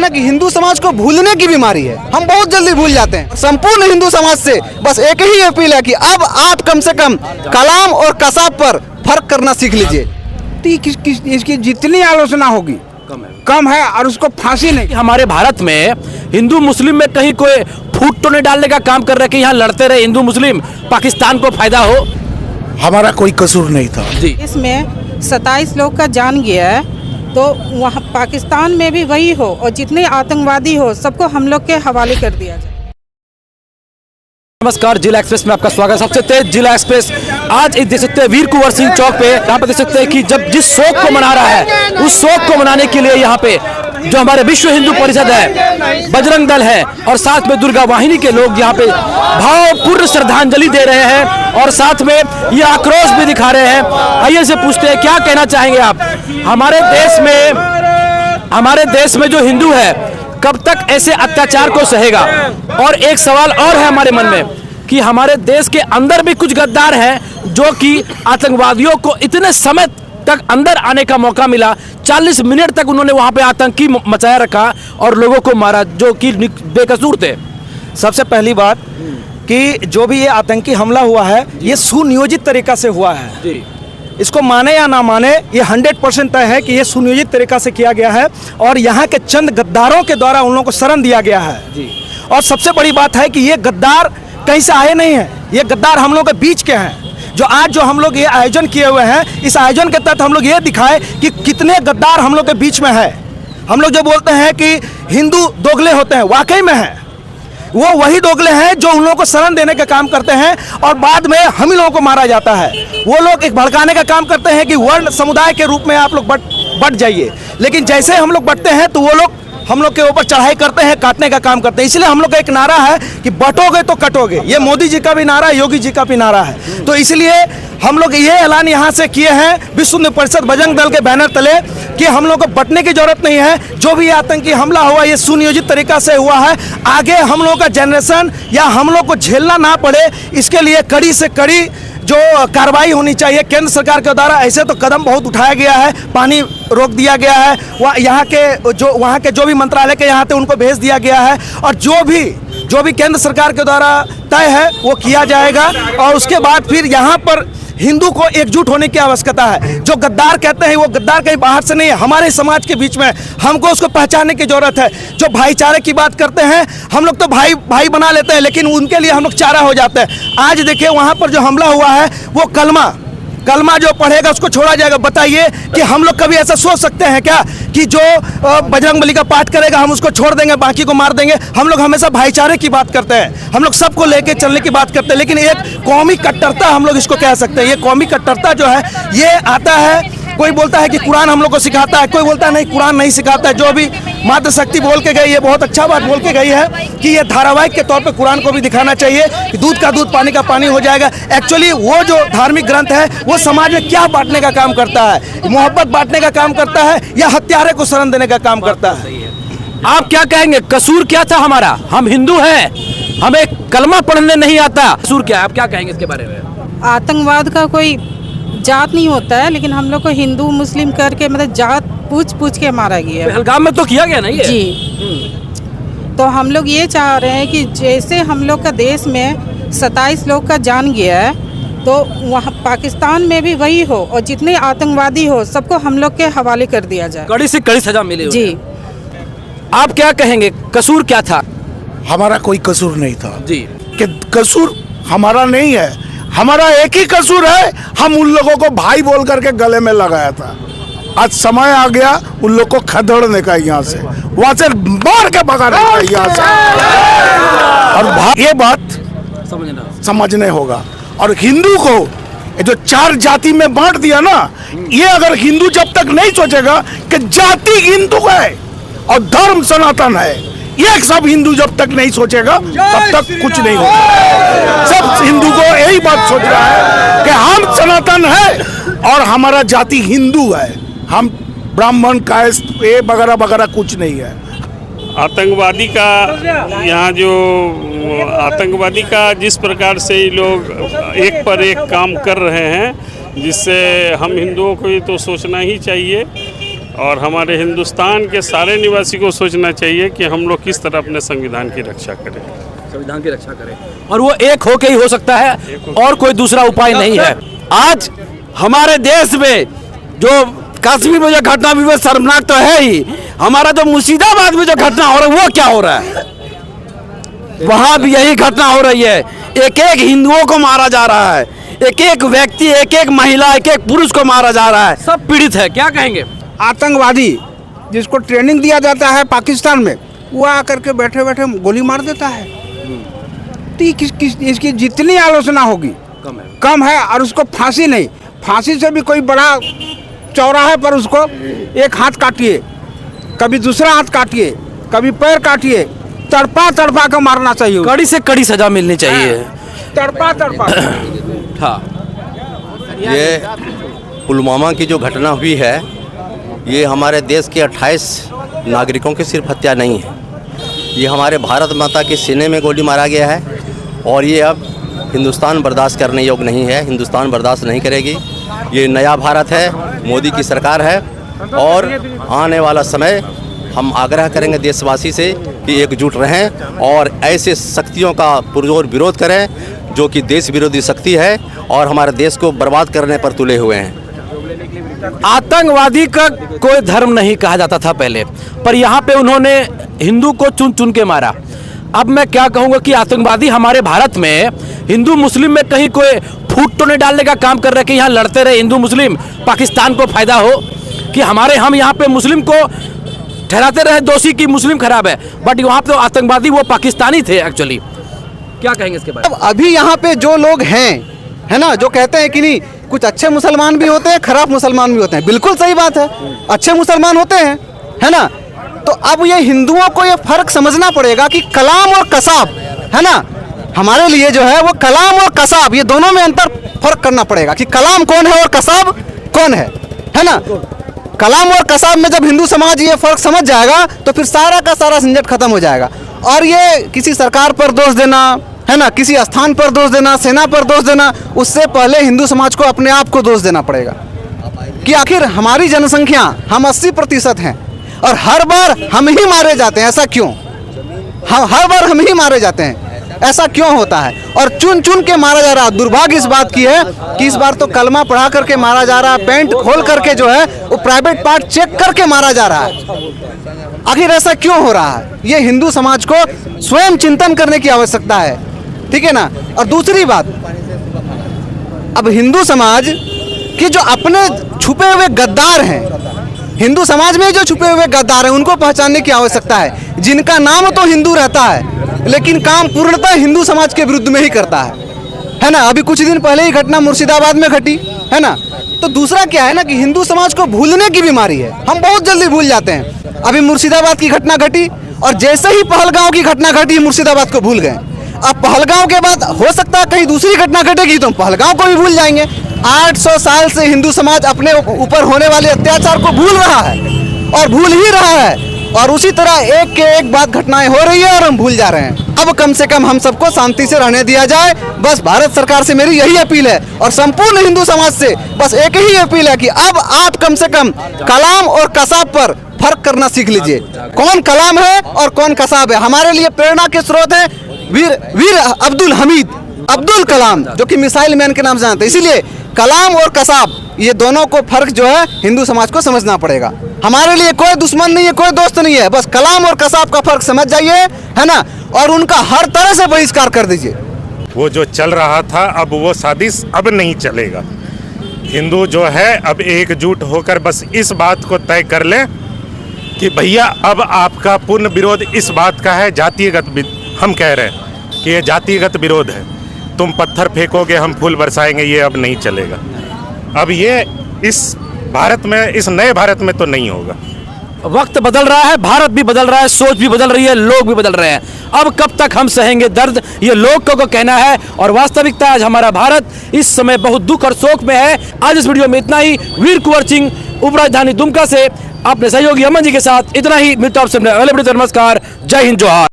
ना कि हिंदू समाज को भूलने की बीमारी है। हम बहुत जल्दी भूल जाते हैं। संपूर्ण हिंदू समाज से बस एक ही अपील है कि अब आप कम से कम कलाम और कसाब पर फर्क करना सीख लीजिए। इसकी जितनी आलोचना होगी कम है और उसको फांसी नहीं। हमारे भारत में हिंदू मुस्लिम में कहीं कोई फूट तो नहीं डालने का काम कर रहे कि यहाँ लड़ते रहे हिंदू मुस्लिम, पाकिस्तान को फायदा हो। हमारा कोई कसूर नहीं था जी। इसमें 27 लोग का जान गया है, तो वहाँ पाकिस्तान में भी वही हो और जितने आतंकवादी हो सबको हम लोग के हवाले कर दिया जाए। नमस्कार, जिला एक्सप्रेस में आपका स्वागत है। सबसे तेज जिला एक्सप्रेस आज देख सकते हैं वीर कुंवर सिंह चौक पे। यहाँ पे देख सकते हैं कि जब जिस शोक को मना रहा है उस शोक को मनाने के लिए यहाँ पे जो हमारे विश्व हिंदू परिषद है, बजरंग दल है और साथ में दुर्गा वाहिनी के लोग यहाँ पे भावपूर्ण श्रद्धांजलि दे रहे हैं और साथ में ये आक्रोश भी दिखा रहे हैं। आइए से पूछते हैं क्या कहना चाहेंगे आप। हमारे देश में जो हिंदू है कब तक ऐसे अत्याचार को सहेगा। और एक सवाल और है हमारे मन में कि हमारे देश के अंदर भी कुछ गद्दार हैं जो कि आतंकवादियों को इतने समय तक अंदर आने का मौका मिला, 40 मिनट तक उन्होंने वहां पे आतंकी मचाया रखा और लोगों को मारा जो कि बेकसूर थे। सबसे पहली बात कि जो भी ये आतंकी हमला हुआ है ये सुनियोजित तरीका से हुआ है जी। इसको माने या ना माने ये 100% तय है कि ये सुनियोजित तरीका से किया गया है और यहाँ के चंद गद्दारों के द्वारा उन लोगों को शरण दिया गया है जी। और सबसे बड़ी बात है कि ये गद्दार कहीं से आए नहीं हैं, ये गद्दार हम लोग के बीच के हैं। जो आज जो हम लोग ये आयोजन किए हुए हैं, इस आयोजन के तहत हम लोग ये दिखाए कि कितने गद्दार हम लोग के बीच में है। हम लोग जो बोलते हैं कि हिंदू दोगले होते हैं, वाकई में है वो वही दोगले हैं जो उन लोगों को शरण देने का काम करते हैं और बाद में हम ही लोगों को मारा जाता है। वो लोग एक भड़काने का काम करते हैं कि वर्ण समुदाय के रूप में आप लोग बट जाइए, लेकिन जैसे हम लोग बढ़ते हैं तो वो लोग हम लोग के ऊपर चढ़ाई करते हैं, काटने का काम करते हैं। इसलिए हम लोग का एक नारा है कि बटोगे तो कटोगे। ये मोदी जी का भी नारा है, योगी जी का भी नारा है। तो इसलिए हम लोग ये ऐलान यहाँ से किए हैं विश्व हिंदू परिषद बजरंग दल के बैनर तले कि हम लोग को बटने की जरूरत नहीं है। जो भी आतंकी हमला हुआ ये सुनियोजित तरीका से हुआ है। आगे हम लोग का जनरेशन या हम लोग को झेलना ना पड़े, इसके लिए कड़ी से कड़ी जो कार्रवाई होनी चाहिए केंद्र सरकार के द्वारा। ऐसे तो कदम बहुत उठाया गया है, पानी रोक दिया गया है, वहाँ के जो भी मंत्रालय के यहाँ थे उनको भेज दिया गया है और जो भी केंद्र सरकार के द्वारा तय है वो किया जाएगा। और उसके बाद फिर यहाँ पर हिंदू को एकजुट होने की आवश्यकता है। जो गद्दार कहते हैं वो गद्दार कहीं बाहर से नहीं है, हमारे समाज के बीच में। हमको उसको पहचानने की जरूरत है। जो भाईचारे की बात करते हैं हम लोग तो भाई बना लेते हैं, लेकिन उनके लिए हम लोग चारा हो जाते हैं। आज देखिए वहाँ पर जो हमला हुआ है वो कलमा जो पढ़ेगा उसको छोड़ा जाएगा। बताइए कि हम लोग कभी ऐसा सोच सकते हैं क्या कि जो बजरंगबली का पाठ करेगा हम उसको छोड़ देंगे, बाकी को मार देंगे। हम लोग हमेशा भाईचारे की बात करते हैं, हम लोग सबको लेके चलने की बात करते हैं, लेकिन एक कौमी कट्टरता हम लोग इसको कह सकते हैं। ये कौमी कट्टरता जो है ये आता है, कोई बोलता है कि कुरान हम लोग को सिखाता है, कोई बोलता है नहीं कुरान नहीं सिखाता है। जो भी मातृशक्ति बोल के गई, ये बहुत अच्छा बात बोल के गई है कि ये धारावाहिक के तौर पे कुरान को भी दिखाना चाहिए कि दूध का दूध पानी का पानी हो जाएगा। एक्चुअली वो जो धार्मिक ग्रंथ है वो समाज में क्या बांटने का काम करता है, मोहब्बत बांटने का काम करता है या हत्यारे को शरण देने का काम करता है। आप क्या कहेंगे, कसूर क्या था हमारा? हम हिंदू हैं, हमें कलमा पढ़ने नहीं आता, कसूर क्या है? आप क्या कहेंगे इसके बारे में? आतंकवाद का कोई जात नहीं होता है, लेकिन हम लोग को हिंदू मुस्लिम करके मतलब जात पूछ के मारा गया है। पहलगाम में तो किया गया ना ये जी। तो हम लोग ये चाह रहे हैं कि जैसे हम लोग का देश में 27 लोग का जान गया है, तो वहाँ पाकिस्तान में भी वही हो और जितने आतंकवादी हो सबको हम लोग के हवाले कर दिया जाए। कड़ी से कड़ी सजा मिले जी। आप क्या कहेंगे, कसूर क्या था? हमारा कोई कसूर नहीं था जी। कि कसूर हमारा नहीं है, हमारा एक ही कसूर है, हम उन लोगों को भाई बोल करके गले में लगाया था। आज समय आ गया उन लोग को खदेड़ने का, यहाँ से वहां से मार के भगाने का यहाँ से। और ये बात समझने होगा। और हिंदू को जो 4 जाति में बांट दिया ना, ये अगर हिंदू जब तक नहीं सोचेगा कि जाति हिंदू है और धर्म सनातन है, ये सब हिंदू जब तक नहीं सोचेगा तब तक कुछ नहीं होगा। सब हिंदू को यही बात सोच रहा है कि हम सनातन है और हमारा जाति हिंदू है, हम ब्राह्मण कायस्थ ये वगैरह वगैरह कुछ नहीं है। आतंकवादी का यहाँ जो आतंकवादी का जिस प्रकार से ये लोग एक पर एक काम कर रहे हैं, जिससे हम हिंदुओं को ये तो सोचना ही चाहिए। और हमारे हिंदुस्तान के सारे निवासी को सोचना चाहिए कि हम लोग किस तरह अपने संविधान की रक्षा करें। संविधान की रक्षा करें और वो एक होके ही हो सकता है और कोई दूसरा उपाय नहीं है। आज हमारे देश में जो कश्मीर में जो घटना भी वो शर्मनाक तो है ही, हमारा जो मुर्शिदाबाद में जो घटना हो रहा है वो क्या हो रहा है, वहाँ भी यही घटना हो रही है। एक एक हिंदुओं को मारा जा रहा है, एक एक व्यक्ति, एक एक महिला, एक एक पुरुष को मारा जा रहा है। सब पीड़ित है, क्या कहेंगे? आतंकवादी जिसको ट्रेनिंग दिया जाता है पाकिस्तान में, वो आकर के बैठे बैठे गोली मार देता है। तो इसकी जितनी आलोचना होगी कम है। और उसको फांसी नहीं, फांसी से भी कोई बड़ा चौराहे पर उसको एक हाथ काटिए, कभी दूसरा हाथ काटिए, कभी पैर काटिए, तड़पा तड़पा के मारना चाहिए। कड़ी से कड़ी सजा मिलनी चाहिए। तड़पा तड़पा। हाँ, ये पुलवामा की जो घटना हुई है, ये हमारे देश के 28 नागरिकों की सिर्फ हत्या नहीं है, ये हमारे भारत माता के सीने में गोली मारा गया है। और ये अब हिंदुस्तान बर्दाश्त करने योग्य नहीं है, हिंदुस्तान बर्दाश्त नहीं करेगी। ये नया भारत है, मोदी की सरकार है और आने वाला समय हम आग्रह करेंगे देशवासी से कि एकजुट रहें और ऐसे शक्तियों का पुरजोर विरोध करें जो कि देश विरोधी शक्ति है और हमारे देश को बर्बाद करने पर तुले हुए हैं। आतंकवादी का कोई धर्म नहीं कहा जाता था पहले, पर यहाँ पे उन्होंने हिंदू को चुन चुन के मारा। अब मैं क्या कहूँगा कि आतंकवादी हमारे भारत में हिंदू मुस्लिम में कहीं कोई फूट तो नहीं डालने का काम कर रहे कि यहाँ लड़ते रहे हिंदू मुस्लिम, पाकिस्तान को फायदा हो कि हम यहाँ पे मुस्लिम को ठहराते रहे दोषी कि मुस्लिम खराब है, बट वहाँ पे आतंकवादी वो पाकिस्तानी थे एक्चुअली। क्या कहेंगे इसके बारे में? अभी यहाँ पे जो लोग हैं, है ना, जो कहते हैं कि नहीं कुछ अच्छे मुसलमान भी होते हैं, खराब मुसलमान भी होते हैं, बिल्कुल सही बात है, अच्छे मुसलमान होते हैं, है ना। तो अब ये हिंदुओं को ये फर्क समझना पड़ेगा कि कलाम और कसाब, है ना, हमारे लिए जो है वो कलाम और कसाब, ये दोनों में अंतर फर्क करना पड़ेगा कि कलाम कौन है और कसाब कौन है ना। कलाम और कसाब में जब हिंदू समाज ये फर्क समझ जाएगा तो फिर सारा का सारा झंझट खत्म हो जाएगा। और ये किसी सरकार पर दोष देना, है ना, किसी स्थान पर दोष देना, सेना पर दोष देना, उससे पहले हिंदू समाज को अपने आप को दोष देना पड़ेगा कि आखिर हमारी जनसंख्या हम 80% हैं और हर बार हम ही मारे जाते हैं, ऐसा क्यों? हर बार हम ही मारे जाते हैं, ऐसा क्यों होता है? और चुन चुन के मारा जा रहा है। दुर्भाग्य इस बात की है कि इस बार तो कलमा पढ़ा करके मारा जा रहा है, पैंट खोल करके जो है वो प्राइवेट पार्ट चेक करके मारा जा रहा है। आखिर ऐसा क्यों हो रहा है? ये हिंदू समाज को स्वयं चिंतन करने की आवश्यकता है, ठीक है ना। और दूसरी बात, अब हिंदू समाज के जो अपने छुपे हुए गद्दार हैं, हिंदू समाज में जो छुपे हुए गद्दार हैं, उनको पहचानने की आवश्यकता है, जिनका नाम तो हिंदू रहता है लेकिन काम पूर्णतः हिंदू समाज के विरुद्ध में ही करता है ना। अभी कुछ दिन पहले ही घटना मुर्शिदाबाद में घटी, है ना। तो दूसरा क्या है ना कि हिंदू समाज को भूलने की बीमारी है, हम बहुत जल्दी भूल जाते हैं। अभी मुर्शिदाबाद की घटना घटी और जैसे ही पहलगांव की घटना घटी मुर्शिदाबाद को भूल गए। अब पहलगांव के बाद हो सकता है कहीं दूसरी घटना घटेगी तो हम पहलगांव को भी भूल जाएंगे। 800 साल से हिंदू समाज अपने ऊपर होने वाले अत्याचार को भूल रहा है और भूल ही रहा है, और उसी तरह एक के एक बाद घटनाएं हो रही है और हम भूल जा रहे हैं। अब कम से कम हम सबको शांति से रहने दिया जाए, बस भारत सरकार से मेरी यही अपील है और संपूर्ण हिंदू समाज से बस एक ही अपील है कि अब आप कम से कम कलाम और कसाब पर फर्क करना सीख लीजिए। कौन कलाम है और कौन कसाब है? हमारे लिए प्रेरणा के स्रोत है वीर अब्दुल हमीद अब्दुल कलाम, जो कि मिसाइल मैन के नाम से जानते हैं। इसीलिए कलाम और कसाब, ये दोनों को फर्क जो है हिंदू समाज को समझना पड़ेगा। हमारे लिए कोई दुश्मन नहीं है, कोई दोस्त नहीं है, बस कलाम और कसाब का फर्क समझ जाइए, है ना, और उनका हर तरह से बहिष्कार कर दीजिए। वो जो चल रहा था अब वो साजिश अब नहीं चलेगा। हिंदू जो है अब एकजुट होकर बस इस बात को तय कर लें कि भैया अब आपका पूर्ण विरोध इस बात का है, जातिगत, हम कह रहे हैं कि ये जातिगत विरोध है। तुम पत्थर फेंकोगे हम फूल बरसाएंगे, ये अब नहीं चलेगा। अब ये इस भारत में, इस नए भारत में तो नहीं होगा। वक्त बदल रहा है, भारत भी बदल रहा है, सोच भी बदल रही है, लोग भी बदल रहे हैं। अब कब तक हम सहेंगे दर्द, ये लोग को कहना है। और वास्तविकता आज हमारा भारत इस समय बहुत दुख और शोक में है। आज इस वीडियो में इतना ही। वीर कुंवर सिंह, उपराजधानी दुमका से अपने सहयोगी अमन जी के साथ इतना ही। मिलता हूं आपसे। नमस्कार, जय हिंद, जोहार।